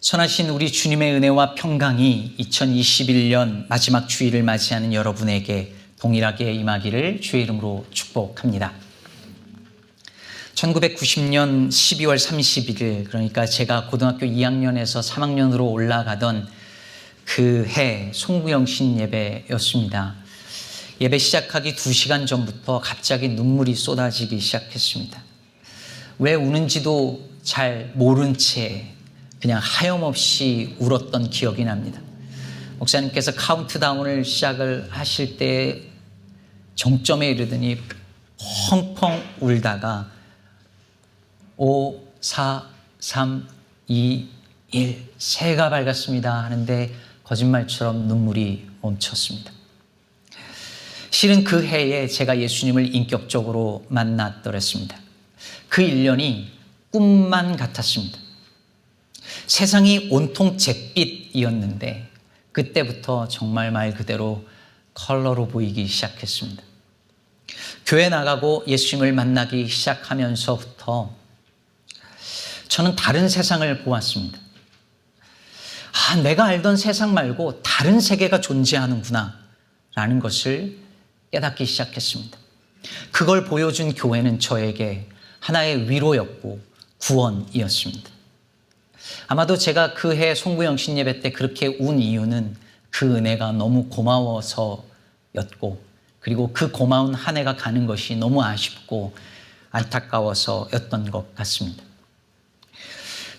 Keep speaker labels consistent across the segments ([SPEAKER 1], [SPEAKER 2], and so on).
[SPEAKER 1] 선하신 우리 주님의 은혜와 평강이 2021년 마지막 주일을 맞이하는 여러분에게 동일하게 임하기를 주의 이름으로 축복합니다. 1990년 12월 31일, 그러니까 제가 고등학교 2학년에서 3학년으로 올라가던 그 해 송구영신 예배였습니다. 예배 시작하기 2시간 전부터 갑자기 눈물이 쏟아지기 시작했습니다. 왜 우는지도 잘 모른 채 그냥 하염없이 울었던 기억이 납니다. 목사님께서 카운트다운을 시작을 하실 때 정점에 이르더니 펑펑 울다가 5, 4, 3, 2, 1 새해가 밝았습니다 하는데 거짓말처럼 눈물이 멈췄습니다. 실은 그 해에 제가 예수님을 인격적으로 만났더랬습니다. 그 1년이 꿈만 같았습니다. 세상이 온통 잿빛이었는데 그때부터 정말 말 그대로 컬러로 보이기 시작했습니다. 교회 나가고 예수님을 만나기 시작하면서부터 저는 다른 세상을 보았습니다. 내가 알던 세상 말고 다른 세계가 존재하는구나 라는 것을 깨닫기 시작했습니다. 그걸 보여준 교회는 저에게 하나의 위로였고 구원이었습니다. 아마도 제가 그 해 송구영신 예배 때 그렇게 운 이유는 그 은혜가 너무 고마워서였고, 그리고 그 고마운 한 해가 가는 것이 너무 아쉽고 안타까워서였던 것 같습니다.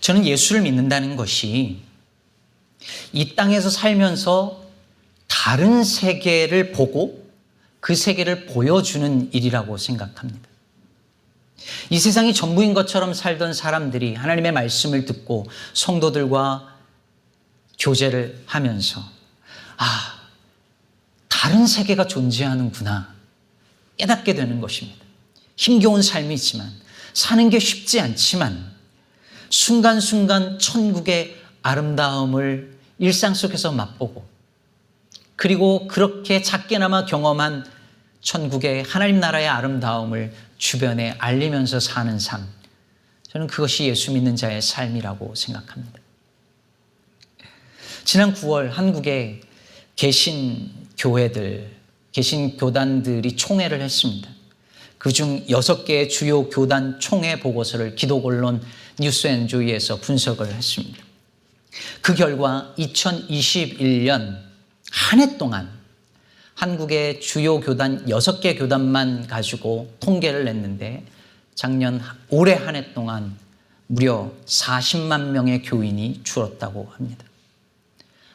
[SPEAKER 1] 저는 예수를 믿는다는 것이 이 땅에서 살면서 다른 세계를 보고 그 세계를 보여주는 일이라고 생각합니다. 이 세상이 전부인 것처럼 살던 사람들이 하나님의 말씀을 듣고 성도들과 교제를 하면서 다른 세계가 존재하는구나 깨닫게 되는 것입니다. 힘겨운 삶이지만, 사는 게 쉽지 않지만 순간순간 천국의 아름다움을 일상 속에서 맛보고, 그리고 그렇게 작게나마 경험한 천국의 하나님 나라의 아름다움을 주변에 알리면서 사는 삶, 저는 그것이 예수 믿는 자의 삶이라고 생각합니다. 지난 9월 한국에 개신 교회들, 개신 교단들이 총회를 했습니다. 그중 6개의 주요 교단 총회 보고서를 기독언론 뉴스앤조이에서 분석을 했습니다. 그 결과 2021년 한 해 동안 한국의 주요 교단 6개 교단만 가지고 통계를 냈는데 올해 한 해 동안 무려 40만 명의 교인이 줄었다고 합니다.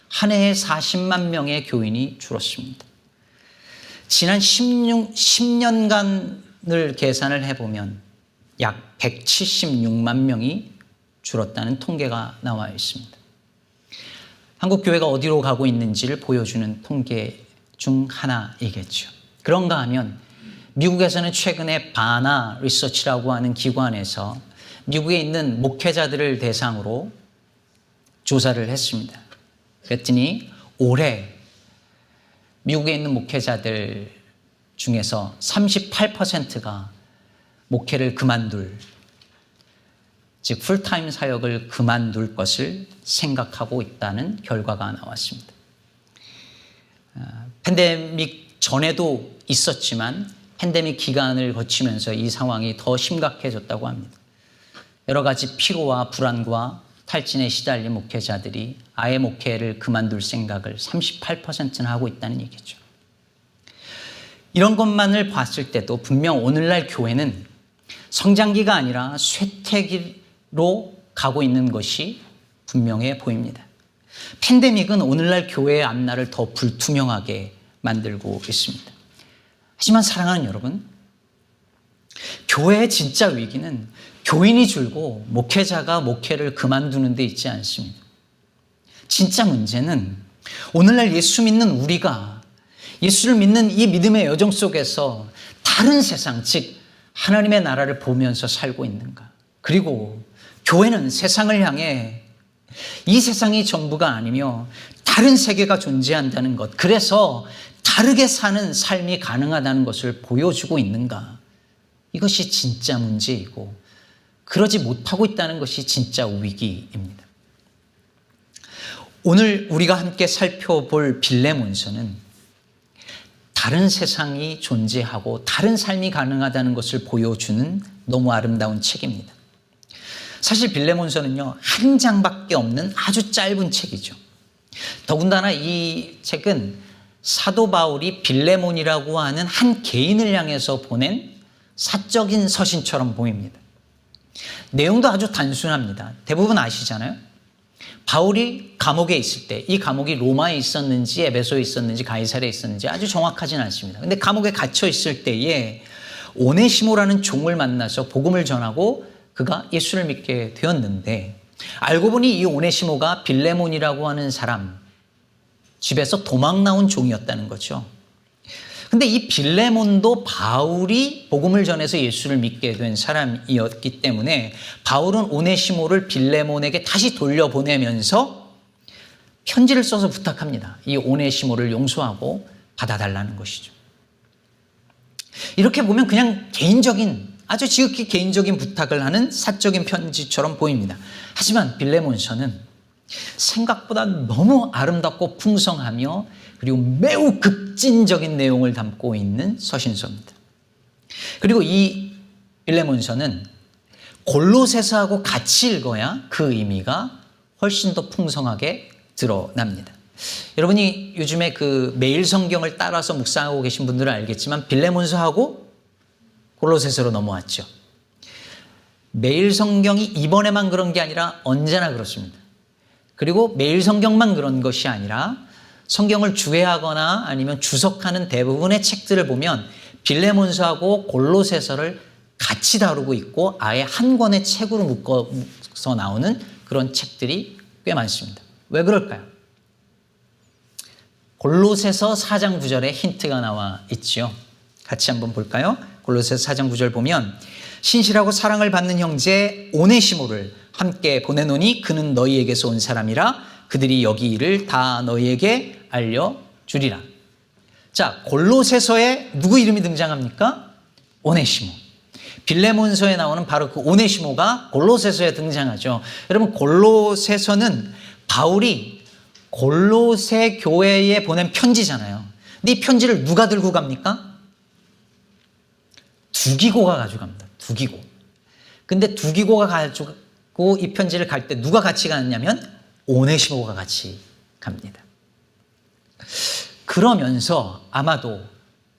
[SPEAKER 1] 한 해에 40만 명의 교인이 줄었습니다. 지난 10년간을 계산을 해보면 약 176만 명이 줄었다는 통계가 나와 있습니다. 한국 교회가 어디로 가고 있는지를 보여주는 통계 중 하나이겠죠. 그런가 하면 미국에서는 최근에 바나 리서치라고 하는 기관에서 미국에 있는 목회자들을 대상으로 조사를 했습니다. 그랬더니 올해 미국에 있는 목회자들 중에서 38%가 목회를 그만둘, 즉 풀타임 사역을 그만둘 것을 생각하고 있다는 결과가 나왔습니다. 팬데믹 전에도 있었지만 팬데믹 기간을 거치면서 이 상황이 더 심각해졌다고 합니다. 여러 가지 피로와 불안과 탈진에 시달린 목회자들이 아예 목회를 그만둘 생각을 38%나 하고 있다는 얘기죠. 이런 것만을 봤을 때도 분명 오늘날 교회는 성장기가 아니라 쇠퇴기로 가고 있는 것이 분명해 보입니다. 팬데믹은 오늘날 교회의 앞날을 더 불투명하게 만들고 있습니다. 하지만 사랑하는 여러분, 교회의 진짜 위기는 교인이 줄고 목회자가 목회를 그만두는 데 있지 않습니다. 진짜 문제는 오늘날 예수 믿는 우리가 예수를 믿는 이 믿음의 여정 속에서 다른 세상, 즉 하나님의 나라를 보면서 살고 있는가. 그리고 교회는 세상을 향해 이 세상이 전부가 아니며 다른 세계가 존재한다는 것, 그래서 다르게 사는 삶이 가능하다는 것을 보여주고 있는가. 이것이 진짜 문제이고 그러지 못하고 있다는 것이 진짜 위기입니다. 오늘 우리가 함께 살펴볼 빌레몬서는 다른 세상이 존재하고 다른 삶이 가능하다는 것을 보여주는 너무 아름다운 책입니다. 사실 빌레몬서는요, 한 장밖에 없는 아주 짧은 책이죠. 더군다나 이 책은 사도 바울이 빌레몬이라고 하는 한 개인을 향해서 보낸 사적인 서신처럼 보입니다. 내용도 아주 단순합니다. 대부분 아시잖아요. 바울이 감옥에 있을 때, 이 감옥이 로마에 있었는지 에베소에 있었는지 가이사랴에 있었는지 아주 정확하지는 않습니다. 근데 감옥에 갇혀 있을 때에 오네시모라는 종을 만나서 복음을 전하고 그가 예수를 믿게 되었는데, 알고 보니 이 오네시모가 빌레몬이라고 하는 사람 집에서 도망 나온 종이었다는 거죠. 근데 이 빌레몬도 바울이 복음을 전해서 예수를 믿게 된 사람이었기 때문에 바울은 오네시모를 빌레몬에게 다시 돌려보내면서 편지를 써서 부탁합니다. 이 오네시모를 용서하고 받아달라는 것이죠. 이렇게 보면 그냥 개인적인, 아주 지극히 개인적인 부탁을 하는 사적인 편지처럼 보입니다. 하지만 빌레몬서는 생각보다 너무 아름답고 풍성하며 그리고 매우 급진적인 내용을 담고 있는 서신서입니다. 그리고 이 빌레몬서는 골로새서하고 같이 읽어야 그 의미가 훨씬 더 풍성하게 드러납니다. 여러분이 요즘에 그 매일 성경을 따라서 묵상하고 계신 분들은 알겠지만 빌레몬서하고 골로새서로 넘어왔죠. 매일 성경이 이번에만 그런 게 아니라 언제나 그렇습니다. 그리고 매일 성경만 그런 것이 아니라 성경을 주해하거나 아니면 주석하는 대부분의 책들을 보면 빌레몬서하고 골로새서를 같이 다루고 있고 아예 한 권의 책으로 묶어서 나오는 그런 책들이 꽤 많습니다. 왜 그럴까요? 골로새서 4장 9절에 힌트가 나와 있죠. 같이 한번 볼까요? 골로새서 4장 9절 보면 신실하고 사랑을 받는 형제 오네시모를 함께 보내노니 그는 너희에게서 온 사람이라 그들이 여기 일을 다 너희에게 알려주리라. 자, 골로새서에 누구 이름이 등장합니까? 오네시모. 빌레몬서에 나오는 바로 그 오네시모가 골로새서에 등장하죠. 여러분, 골로새서는 바울이 골로새 교회에 보낸 편지잖아요. 근데 이 편지를 누가 들고 갑니까? 두기고가 가져갑니다. 두기고. 근데 두기고가 가지고 이 편지를 갈 때 누가 같이 가느냐면 오네시모가 같이 갑니다. 그러면서 아마도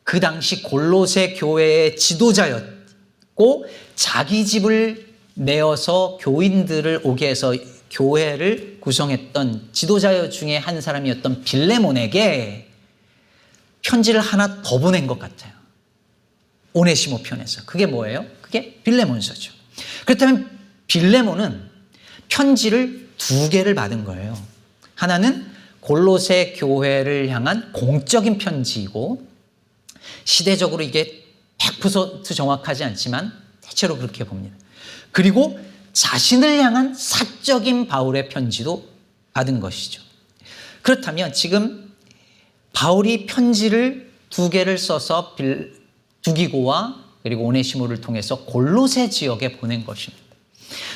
[SPEAKER 1] 그 당시 골로새 교회의 지도자였고 자기 집을 내어서 교인들을 오게 해서 교회를 구성했던 지도자 중에 한 사람이었던 빌레몬에게 편지를 하나 더 보낸 것 같아요. 오네시모 편에서. 그게 뭐예요? 그게 빌레몬서죠. 그렇다면 빌레몬은 편지를 2개를 받은 거예요. 하나는 골로새 교회를 향한 공적인 편지이고 시대적으로 이게 100% 정확하지 않지만 대체로 그렇게 봅니다. 그리고 자신을 향한 사적인 바울의 편지도 받은 것이죠. 그렇다면 지금 바울이 편지를 2개를 써서 두기고와 그리고 오네시모를 통해서 골로새 지역에 보낸 것입니다.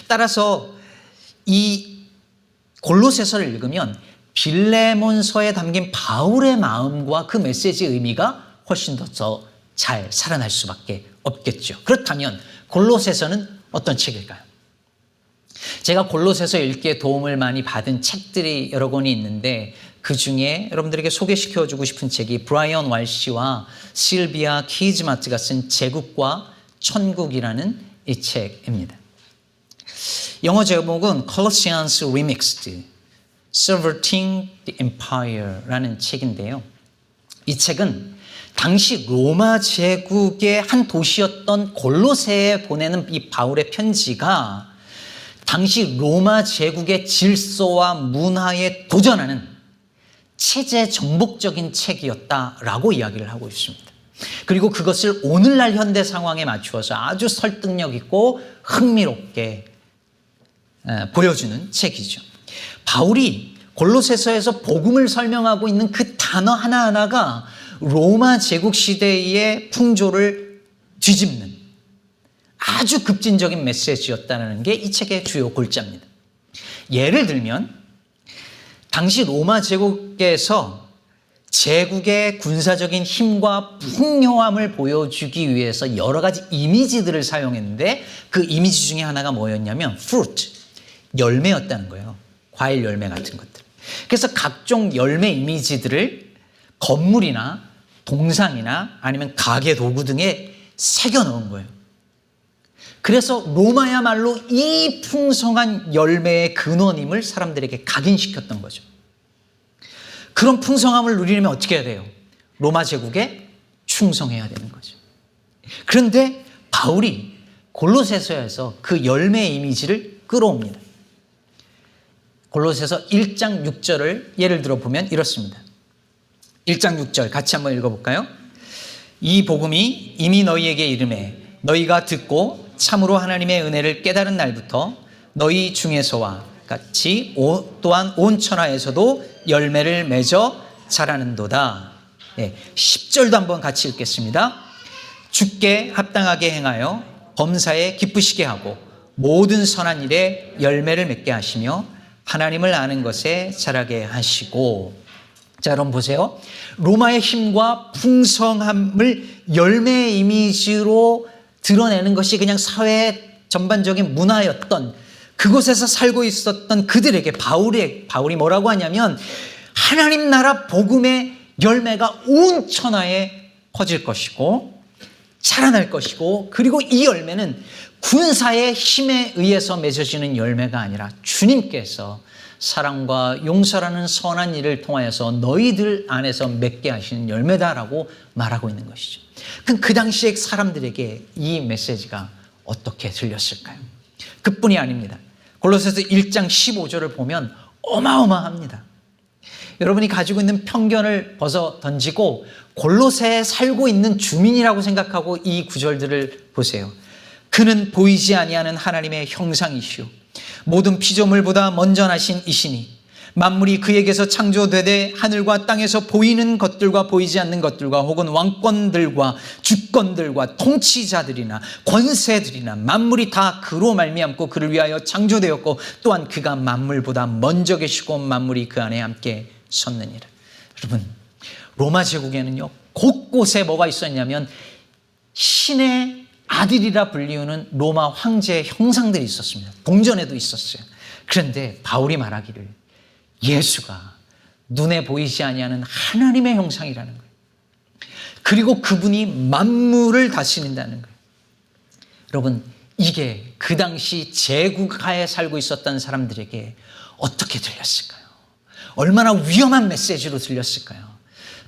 [SPEAKER 1] 따라서 이 골로새서를 읽으면 빌레몬서에 담긴 바울의 마음과 그 메시지의 의미가 훨씬 더 잘 살아날 수밖에 없겠죠. 그렇다면 골로새서는 어떤 책일까요? 제가 골로새서 읽기에 도움을 많이 받은 책들이 여러 권이 있는데 그 중에 여러분들에게 소개시켜주고 싶은 책이 브라이언 왈시와 실비아 키즈마트가 쓴 제국과 천국이라는 이 책입니다. 영어 제목은 Colossians Remixed, Subverting the Empire라는 책인데요. 이 책은 당시 로마 제국의 한 도시였던 골로새에 보내는 이 바울의 편지가 당시 로마 제국의 질서와 문화에 도전하는 체제 정복적인 책이었다라고 이야기를 하고 있습니다. 그리고 그것을 오늘날 현대 상황에 맞추어서 아주 설득력 있고 흥미롭게 보여주는 책이죠. 바울이 골로새서에서 복음을 설명하고 있는 그 단어 하나하나가 로마 제국 시대의 풍조를 뒤집는 아주 급진적인 메시지였다는 게 이 책의 주요 골자입니다. 예를 들면 당시 로마 제국에서 제국의 군사적인 힘과 풍요함을 보여주기 위해서 여러 가지 이미지들을 사용했는데 그 이미지 중에 하나가 뭐였냐면 fruit, 열매였다는 거예요. 과일 열매 같은 것들. 그래서 각종 열매 이미지들을 건물이나 동상이나 아니면 가게 도구 등에 새겨 넣은 거예요. 그래서 로마야말로 이 풍성한 열매의 근원임을 사람들에게 각인시켰던 거죠. 그런 풍성함을 누리려면 어떻게 해야 돼요? 로마 제국에 충성해야 되는 거죠. 그런데 바울이 골로새서에서 그 열매의 이미지를 끌어옵니다. 골로새서 1장 6절을 예를 들어 보면 이렇습니다. 1장 6절 같이 한번 읽어볼까요? 이 복음이 이미 너희에게 이르매 너희가 듣고 참으로 하나님의 은혜를 깨달은 날부터 너희 중에서와 같이 또한 온 천하에서도 열매를 맺어 자라는도다. 10절도 한번 같이 읽겠습니다. 주께 합당하게 행하여 범사에 기쁘시게 하고 모든 선한 일에 열매를 맺게 하시며 하나님을 아는 것에 자라게 하시고. 자, 여러분 보세요. 로마의 힘과 풍성함을 열매의 이미지로 드러내는 것이 그냥 사회의 전반적인 문화였던 그곳에서 살고 있었던 그들에게 바울이 뭐라고 하냐면 하나님 나라 복음의 열매가 온 천하에 퍼질 것이고 자라날 것이고, 그리고 이 열매는 군사의 힘에 의해서 맺어지는 열매가 아니라 주님께서 사랑과 용서라는 선한 일을 통하여서 너희들 안에서 맺게 하시는 열매다라고 말하고 있는 것이죠. 그럼 그 당시에 사람들에게 이 메시지가 어떻게 들렸을까요? 그뿐이 아닙니다. 골로새서 1장 15절을 보면 어마어마합니다. 여러분이 가지고 있는 편견을 벗어 던지고 골로새에 살고 있는 주민이라고 생각하고 이 구절들을 보세요. 그는 보이지 아니하는 하나님의 형상이시오 모든 피조물보다 먼저 나신 이시니 만물이 그에게서 창조되되 하늘과 땅에서 보이는 것들과 보이지 않는 것들과 혹은 왕권들과 주권들과 통치자들이나 권세들이나 만물이 다 그로 말미암고 그를 위하여 창조되었고 또한 그가 만물보다 먼저 계시고 만물이 그 안에 함께 섰느니라. 여러분, 로마 제국에는요 곳곳에 뭐가 있었냐면 신의 아들이라 불리우는 로마 황제의 형상들이 있었습니다. 동전에도 있었어요. 그런데 바울이 말하기를 예수가 눈에 보이지 아니하는 하나님의 형상이라는 거예요. 그리고 그분이 만물을 다스린다는 거예요. 여러분, 이게 그 당시 제국하에 살고 있었던 사람들에게 어떻게 들렸을까요? 얼마나 위험한 메시지로 들렸을까요?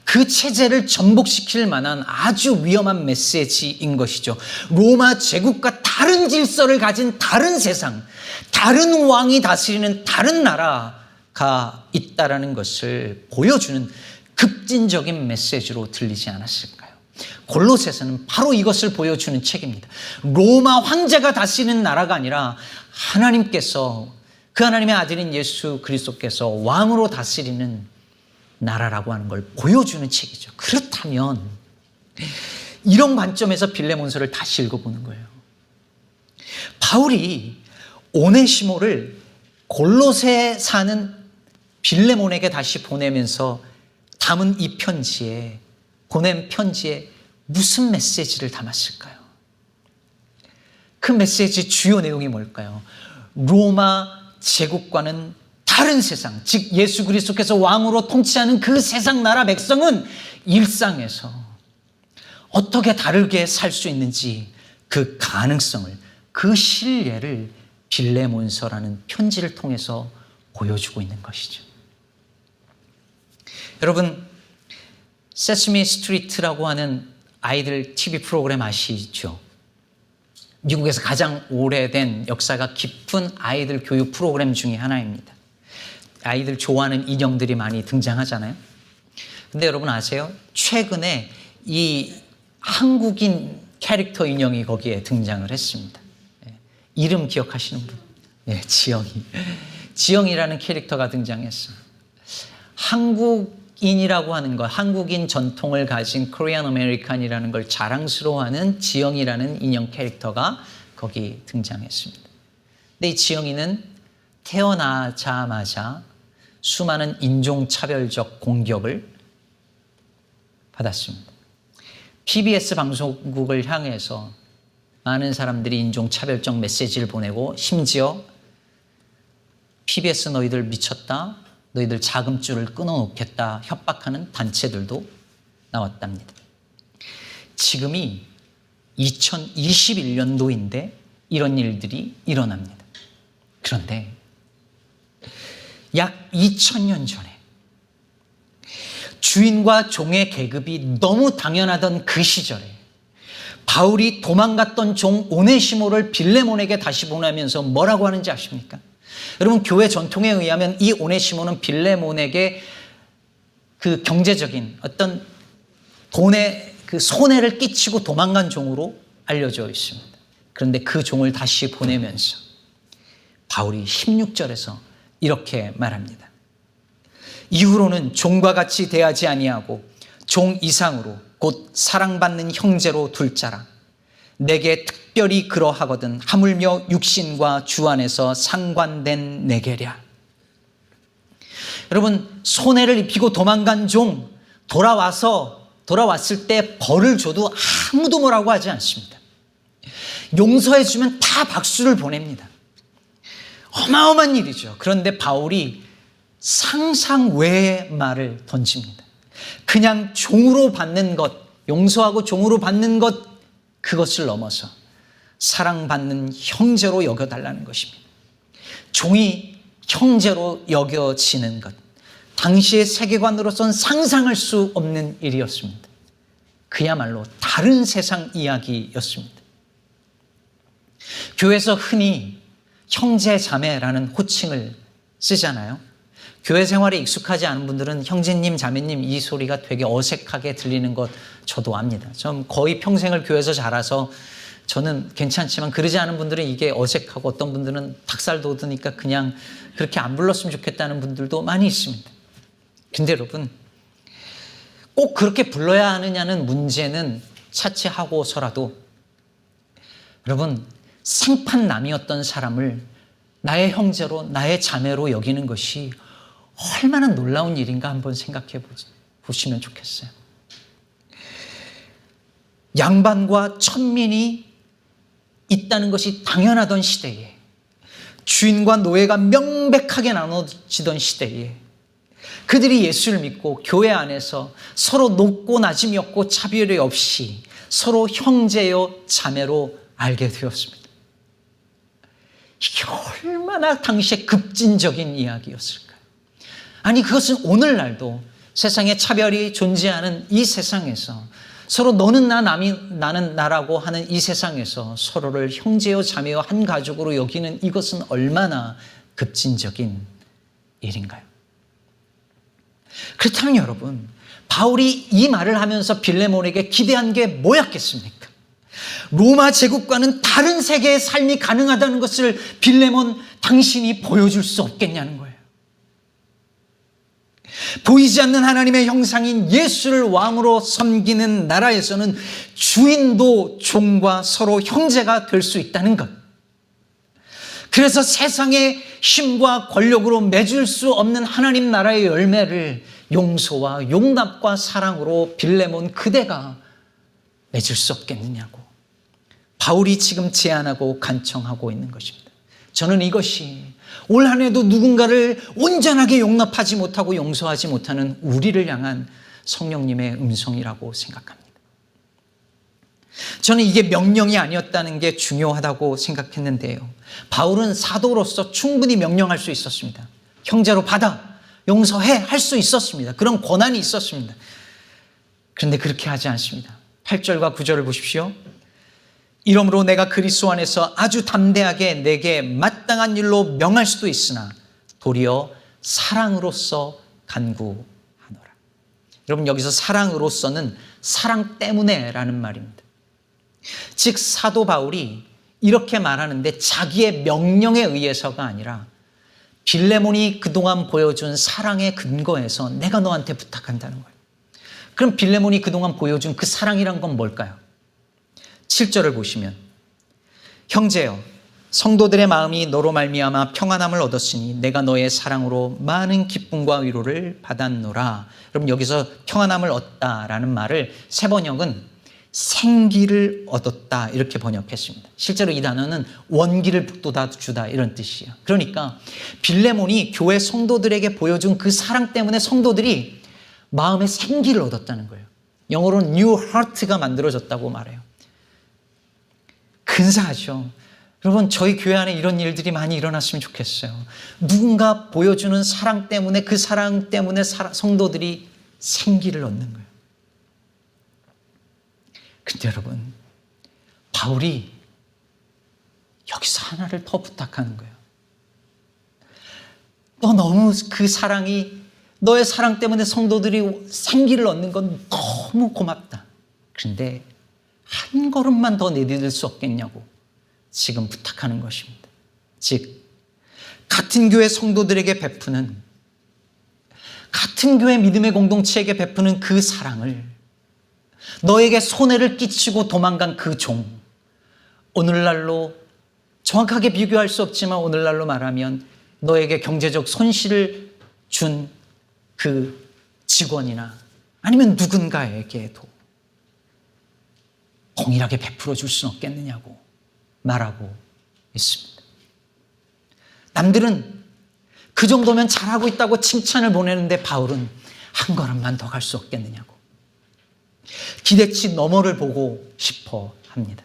[SPEAKER 1] 그 체제를 전복시킬 만한 아주 위험한 메시지인 것이죠. 로마 제국과 다른 질서를 가진 다른 세상, 다른 왕이 다스리는 다른 나라가 있다라는 것을 보여주는 급진적인 메시지로 들리지 않았을까요? 골로새서는 바로 이것을 보여주는 책입니다. 로마 황제가 다스리는 나라가 아니라 하나님께서, 그 하나님의 아들인 예수 그리스도께서 왕으로 다스리는 나라라고 하는 걸 보여주는 책이죠. 그렇다면 이런 관점에서 빌레몬서를 다시 읽어보는 거예요. 바울이 오네시모를 골로새에 사는 빌레몬에게 다시 보내면서 담은 이 편지에, 보낸 편지에 무슨 메시지를 담았을까요? 그 메시지 주요 내용이 뭘까요? 로마 제국과는 다른 세상, 즉 예수 그리스도께서 왕으로 통치하는 그 세상 나라 백성은 일상에서 어떻게 다르게 살 수 있는지 그 가능성을, 그 신뢰를 빌레몬서라는 편지를 통해서 보여주고 있는 것이죠. 여러분, 세스미 스트리트라고 하는 아이들 TV 프로그램 아시죠? 미국에서 가장 오래된 역사가 깊은 아이들 교육 프로그램 중에 하나입니다. 아이들 좋아하는 인형들이 많이 등장하잖아요. 근데 여러분 아세요? 최근에 이 한국인 캐릭터 인형이 거기에 등장을 했습니다. 이름 기억하시는 분? 네, 지영이. 지영이라는 캐릭터가 등장했어요. 한국인이라고 하는 것, 한국인 전통을 가진 코리안 아메리칸이라는 걸 자랑스러워하는 지영이라는 인형 캐릭터가 거기 등장했습니다. 근데 이 지영이는 태어나자마자 수많은 인종차별적 공격을 받았습니다. PBS 방송국을 향해서 많은 사람들이 인종차별적 메시지를 보내고 심지어 PBS 너희들 미쳤다, 너희들 자금줄을 끊어놓겠다 협박하는 단체들도 나왔답니다. 지금이 2021년도인데 이런 일들이 일어납니다. 그런데 약 2000년 전에 주인과 종의 계급이 너무 당연하던 그 시절에 바울이 도망갔던 종 오네시모를 빌레몬에게 다시 보내면서 뭐라고 하는지 아십니까? 여러분, 교회 전통에 의하면 이 오네시모는 빌레몬에게 그 경제적인 어떤 돈의 그 손해를 끼치고 도망간 종으로 알려져 있습니다. 그런데 그 종을 다시 보내면서 바울이 16절에서 이렇게 말합니다. 이후로는 종과 같이 대하지 아니하고 종 이상으로 곧 사랑받는 형제로 둘 자라. 내게 특별히 그러하거든 하물며 육신과 주 안에서 상관된 내게랴. 여러분, 손해를 입히고 도망간 종 돌아왔을 때 벌을 줘도 아무도 뭐라고 하지 않습니다. 용서해 주면 다 박수를 보냅니다. 어마어마한 일이죠. 그런데 바울이 상상 외의 말을 던집니다. 그냥 종으로 받는 것, 용서하고 종으로 받는 것, 그것을 넘어서 사랑받는 형제로 여겨달라는 것입니다. 종이 형제로 여겨지는 것, 당시의 세계관으로선 상상할 수 없는 일이었습니다. 그야말로 다른 세상 이야기였습니다. 교회에서 흔히 형제 자매라는 호칭을 쓰잖아요. 교회 생활에 익숙하지 않은 분들은 형제님, 자매님 이 소리가 되게 어색하게 들리는 것 저도 압니다. 좀 거의 평생을 교회에서 자라서 저는 괜찮지만 그러지 않은 분들은 이게 어색하고 어떤 분들은 닭살 돋으니까 그냥 그렇게 안 불렀으면 좋겠다는 분들도 많이 있습니다. 근데 여러분, 꼭 그렇게 불러야 하느냐는 문제는 차치하고서라도 여러분, 생판남이었던 사람을 나의 형제로, 나의 자매로 여기는 것이 얼마나 놀라운 일인가 한번 생각해 보시면 좋겠어요. 양반과 천민이 있다는 것이 당연하던 시대에, 주인과 노예가 명백하게 나눠지던 시대에 그들이 예수를 믿고 교회 안에서 서로 높고 낮음이 없고 차별이 없이 서로 형제요 자매로 알게 되었습니다. 이게 얼마나 당시에 급진적인 이야기였을까요? 아니, 그것은 오늘날도 세상에 차별이 존재하는 이 세상에서 서로 너는 나, 나는 나라고 하는 이 세상에서 서로를 형제요 자매요 한 가족으로 여기는 이것은 얼마나 급진적인 일인가요? 그렇다면 여러분, 바울이 이 말을 하면서 빌레몬에게 기대한 게 뭐였겠습니까? 로마 제국과는 다른 세계의 삶이 가능하다는 것을 빌레몬, 당신이 보여줄 수 없겠냐는 거예요. 보이지 않는 하나님의 형상인 예수를 왕으로 섬기는 나라에서는 주인도 종과 서로 형제가 될 수 있다는 것. 그래서 세상의 힘과 권력으로 맺을 수 없는 하나님 나라의 열매를 용서와 용납과 사랑으로 빌레몬 그대가 맺을 수 없겠느냐고 바울이 지금 제안하고 간청하고 있는 것입니다. 저는 이것이 올 한 해도 누군가를 온전하게 용납하지 못하고 용서하지 못하는 우리를 향한 성령님의 음성이라고 생각합니다. 저는 이게 명령이 아니었다는 게 중요하다고 생각했는데요. 바울은 사도로서 충분히 명령할 수 있었습니다. 형제로 받아, 용서해 할 수 있었습니다. 그런 권한이 있었습니다. 그런데 그렇게 하지 않습니다. 8절과 9절을 보십시오. 이러므로 내가 그리스도 안에서 아주 담대하게 내게 마땅한 일로 명할 수도 있으나 도리어 사랑으로서 간구하노라. 여러분, 여기서 사랑으로서는 사랑 때문에라는 말입니다. 즉 사도 바울이 이렇게 말하는데 자기의 명령에 의해서가 아니라 빌레몬이 그동안 보여준 사랑의 근거에서 내가 너한테 부탁한다는 거예요. 그럼 빌레몬이 그동안 보여준 그 사랑이란 건 뭘까요? 7절을 보시면 형제여 성도들의 마음이 너로 말미암아 평안함을 얻었으니 내가 너의 사랑으로 많은 기쁨과 위로를 받았노라. 여러분, 여기서 평안함을 얻다라는 말을 새 번역은 생기를 얻었다 이렇게 번역했습니다. 실제로 이 단어는 원기를 북돋아주다 이런 뜻이에요. 그러니까 빌레몬이 교회 성도들에게 보여준 그 사랑 때문에 성도들이 마음에 생기를 얻었다는 거예요. 영어로는 new heart가 만들어졌다고 말해요. 근사하죠. 여러분, 저희 교회 안에 이런 일들이 많이 일어났으면 좋겠어요. 누군가 보여주는 사랑 때문에, 그 사랑 때문에 성도들이 생기를 얻는 거예요. 근데 여러분, 바울이 여기서 하나를 더 부탁하는 거예요. 너 너무 그 사랑이, 너의 사랑 때문에 성도들이 생기를 얻는 건 너무 고맙다. 그런데 한 걸음만 더 내디딜 수 없겠냐고 지금 부탁하는 것입니다. 즉, 같은 교회 성도들에게 베푸는, 같은 교회 믿음의 공동체에게 베푸는 그 사랑을 너에게 손해를 끼치고 도망간 그 종, 오늘날로 정확하게 비교할 수 없지만 오늘날로 말하면 너에게 경제적 손실을 준 그 직원이나 아니면 누군가에게도 동일하게 베풀어 줄 수는 없겠느냐고 말하고 있습니다. 남들은 그 정도면 잘하고 있다고 칭찬을 보내는데 바울은 한 걸음만 더 갈 수 없겠느냐고 기대치 너머를 보고 싶어 합니다.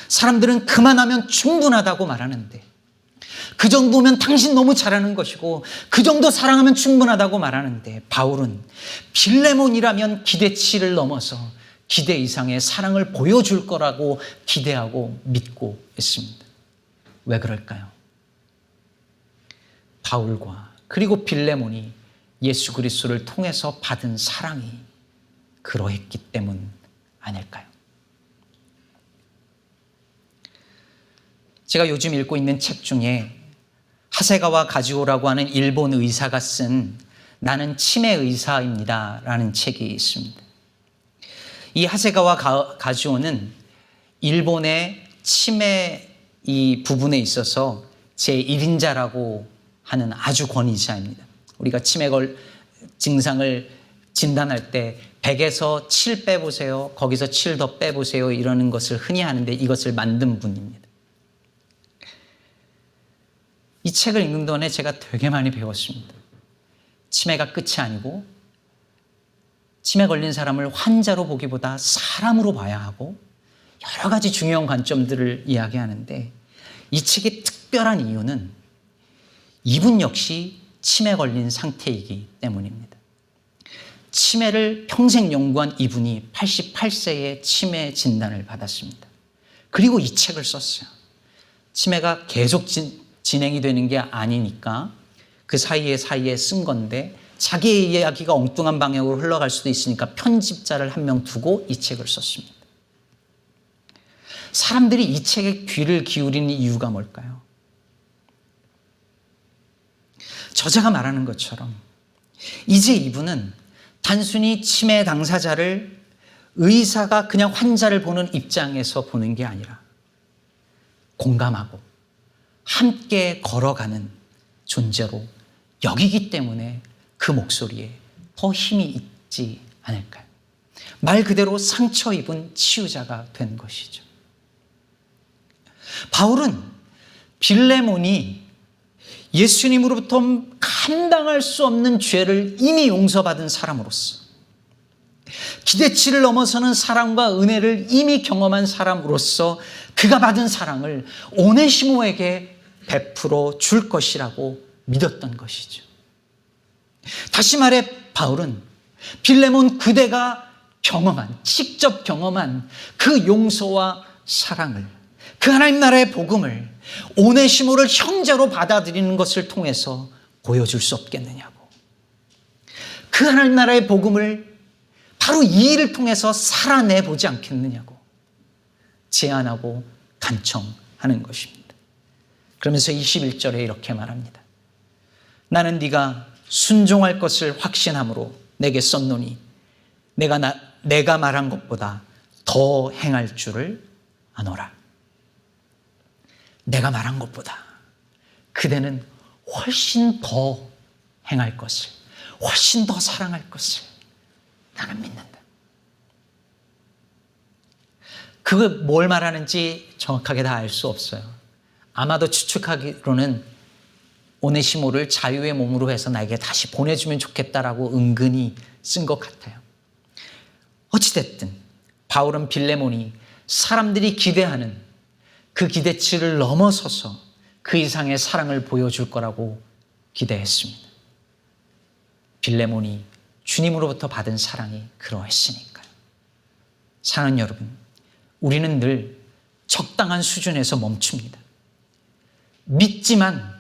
[SPEAKER 1] 사람들은 그만하면 충분하다고 말하는데, 그 정도면 당신 너무 잘하는 것이고 그 정도 사랑하면 충분하다고 말하는데, 바울은 빌레몬이라면 기대치를 넘어서 기대 이상의 사랑을 보여줄 거라고 기대하고 믿고 있습니다. 왜 그럴까요? 바울과 그리고 빌레몬이 예수 그리스도를 통해서 받은 사랑이 그러했기 때문 아닐까요? 제가 요즘 읽고 있는 책 중에 하세가와 가지오라고 하는 일본 의사가 쓴 나는 치매 의사입니다 라는 책이 있습니다. 이 하세가와 가지오는 일본의 치매 이 부분에 있어서 제1인자라고 하는 아주 권위자입니다. 우리가 치매 증상을 진단할 때 100에서 7 빼보세요, 거기서 7 더 빼보세요 이러는 것을 흔히 하는데 이것을 만든 분입니다. 이 책을 읽는 동안에 제가 되게 많이 배웠습니다. 치매가 끝이 아니고 치매 걸린 사람을 환자로 보기보다 사람으로 봐야 하고 여러 가지 중요한 관점들을 이야기하는데, 이 책의 특별한 이유는 이분 역시 치매 걸린 상태이기 때문입니다. 치매를 평생 연구한 이분이 88세에 치매 진단을 받았습니다. 그리고 이 책을 썼어요. 치매가 계속 진행이 되는 게 아니니까 그 사이에 쓴 건데, 자기의 이야기가 엉뚱한 방향으로 흘러갈 수도 있으니까 편집자를 한 명 두고 이 책을 썼습니다. 사람들이 이 책에 귀를 기울이는 이유가 뭘까요? 저자가 말하는 것처럼 이제 이분은 단순히 치매 당사자를 의사가 그냥 환자를 보는 입장에서 보는 게 아니라 공감하고 함께 걸어가는 존재로 여기기 때문에 그 목소리에 더 힘이 있지 않을까요? 말 그대로 상처 입은 치유자가 된 것이죠. 바울은 빌레몬이 예수님으로부터 감당할 수 없는 죄를 이미 용서받은 사람으로서, 기대치를 넘어서는 사랑과 은혜를 이미 경험한 사람으로서 그가 받은 사랑을 오네시모에게 베풀어 줄 것이라고 믿었던 것이죠. 다시 말해 바울은 빌레몬 그대가 직접 경험한 그 용서와 사랑을, 그 하나님 나라의 복음을 오네시모를 형제로 받아들이는 것을 통해서 보여줄 수 없겠느냐고, 그 하나님 나라의 복음을 바로 이 일을 통해서 살아내보지 않겠느냐고 제안하고 간청하는 것입니다. 그러면서 21절에 이렇게 말합니다. 나는 네가 순종할 것을 확신함으로 내게 썼노니 내가 말한 것보다 더 행할 줄을 아노라. 내가 말한 것보다 그대는 훨씬 더 행할 것을, 훨씬 더 사랑할 것을 나는 믿는다. 그거 뭘 말하는지 정확하게 다 알 수 없어요. 아마도 추측하기로는 오네시모를 자유의 몸으로 해서 나에게 다시 보내주면 좋겠다라고 은근히 쓴 것 같아요. 어찌됐든 바울은 빌레몬이 사람들이 기대하는 그 기대치를 넘어서서 그 이상의 사랑을 보여줄 거라고 기대했습니다. 빌레몬이 주님으로부터 받은 사랑이 그러했으니까요. 사랑하는 여러분, 우리는 늘 적당한 수준에서 멈춥니다. 믿지만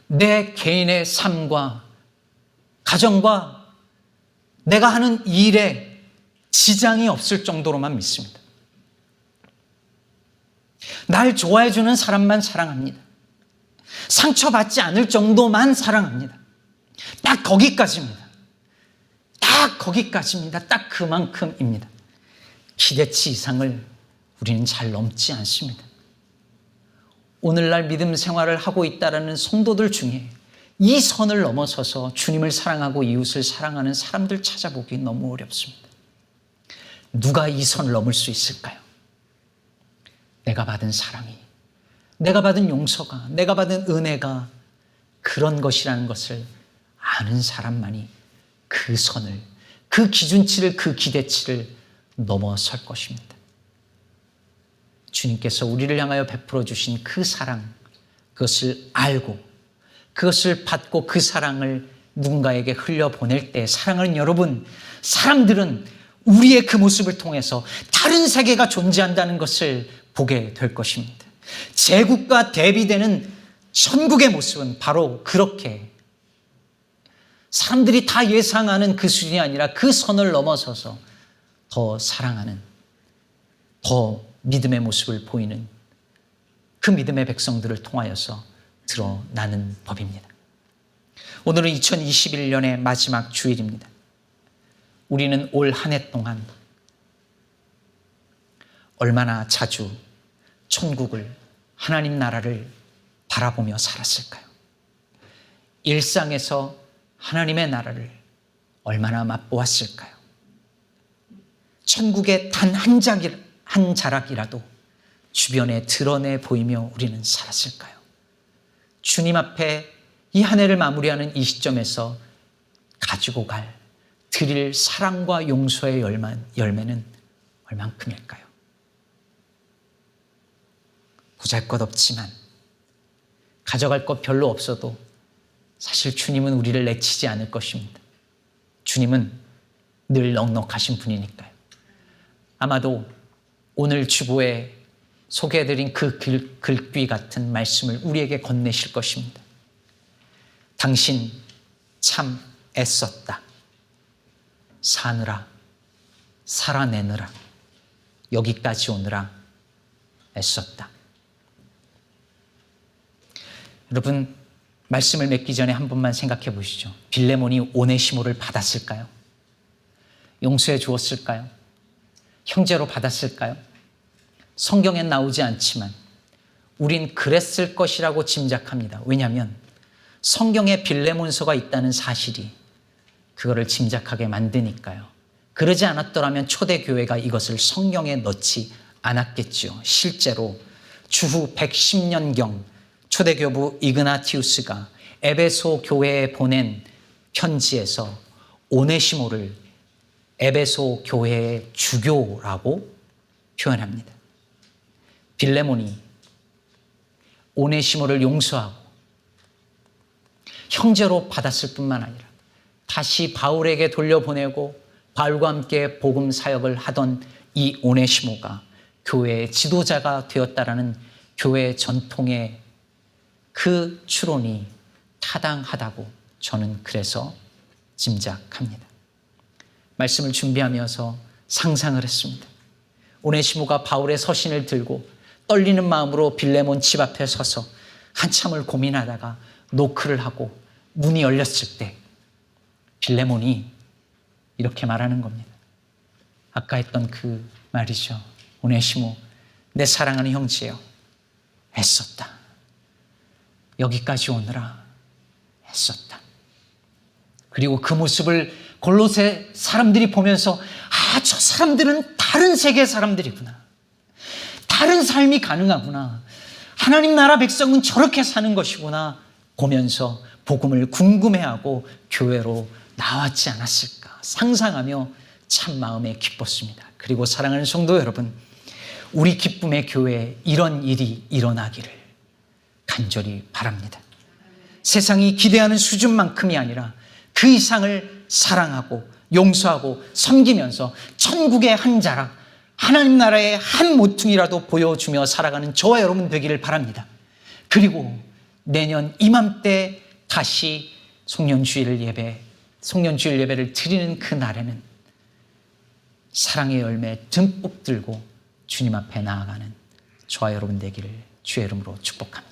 [SPEAKER 1] 내 개인의 삶과 가정과 내가 하는 일에 지장이 없을 정도로만 믿습니다. 날 좋아해주는 사람만 사랑합니다. 상처받지 않을 정도만 사랑합니다. 딱 거기까지입니다. 딱 거기까지입니다. 딱 그만큼입니다. 기대치 이상을 우리는 잘 넘지 않습니다. 오늘날 믿음 생활을 하고 있다는 성도들 중에 이 선을 넘어서서 주님을 사랑하고 이웃을 사랑하는 사람들 찾아보기 너무 어렵습니다. 누가 이 선을 넘을 수 있을까요? 내가 받은 사랑이, 내가 받은 용서가, 내가 받은 은혜가 그런 것이라는 것을 아는 사람만이 그 선을, 그 기준치를, 그 기대치를 넘어설 것입니다. 주님께서 우리를 향하여 베풀어 주신 그 사랑, 그것을 알고 그것을 받고 그 사랑을 누군가에게 흘려보낼 때, 사랑하는 여러분, 사람들은 우리의 그 모습을 통해서 다른 세계가 존재한다는 것을 보게 될 것입니다. 제국과 대비되는 천국의 모습은 바로 그렇게 사람들이 다 예상하는 그 수준이 아니라 그 선을 넘어서서 더 사랑하는, 더 믿음의 모습을 보이는 그 믿음의 백성들을 통하여서 드러나는 법입니다. 오늘은 2021년의 마지막 주일입니다. 우리는 올 한 해 동안 얼마나 자주 천국을, 하나님 나라를 바라보며 살았을까요? 일상에서 하나님의 나라를 얼마나 맛보았을까요? 천국의 단 한 자락이라도 주변에 드러내 보이며 우리는 살았을까요? 주님 앞에 이 한 해를 마무리하는 이 시점에서 가지고 드릴 사랑과 용서의 열매는 얼만큼일까요? 보잘것없지만, 가져갈 것 별로 없어도 사실 주님은 우리를 내치지 않을 것입니다. 주님은 늘 넉넉하신 분이니까요. 아마도 오늘 주보에 소개해드린 그 글귀 같은 말씀을 우리에게 건네실 것입니다. 당신 참 애썼다. 사느라, 살아내느라, 여기까지 오느라 애썼다. 여러분, 말씀을 맺기 전에 한 번만 생각해 보시죠. 빌레몬이 오네시모를 받았을까요? 용서해 주었을까요? 형제로 받았을까요? 성경엔 나오지 않지만 우린 그랬을 것이라고 짐작합니다. 왜냐하면 성경에 빌레몬서가 있다는 사실이 그거를 짐작하게 만드니까요. 그러지 않았더라면 초대교회가 이것을 성경에 넣지 않았겠죠. 실제로 주후 110년경 초대교부 이그나티우스가 에베소 교회에 보낸 편지에서 오네시모를 에베소 교회의 주교라고 표현합니다. 빌레몬이 오네시모를 용서하고 형제로 받았을 뿐만 아니라 다시 바울에게 돌려보내고 바울과 함께 복음 사역을 하던 이 오네시모가 교회의 지도자가 되었다라는 교회의 전통의 그 추론이 타당하다고 저는 그래서 짐작합니다. 말씀을 준비하면서 상상을 했습니다. 오네시모가 바울의 서신을 들고 떨리는 마음으로 빌레몬 집 앞에 서서 한참을 고민하다가 노크를 하고 문이 열렸을 때 빌레몬이 이렇게 말하는 겁니다. 아까 했던 그 말이죠. 오네시모, 내 사랑하는 형제여, 애썼다. 여기까지 오느라 애썼다. 그리고 그 모습을 골로새 사람들이 보면서 저 사람들은 다른 세계 사람들이구나. 다른 삶이 가능하구나. 하나님 나라 백성은 저렇게 사는 것이구나 보면서 복음을 궁금해하고 교회로 나왔지 않았을까 상상하며 참 마음에 기뻤습니다. 그리고 사랑하는 성도 여러분, 우리 기쁨의 교회에 이런 일이 일어나기를 간절히 바랍니다. 세상이 기대하는 수준만큼이 아니라 그 이상을 사랑하고 용서하고 섬기면서 천국의 한 자락, 하나님 나라의 한 모퉁이라도 보여주며 살아가는 저와 여러분 되기를 바랍니다. 그리고 내년 이맘때 다시 송년주일 예배를 드리는 그 날에는 사랑의 열매 듬뿍 들고 주님 앞에 나아가는 저와 여러분 되기를 주의 이름으로 축복합니다.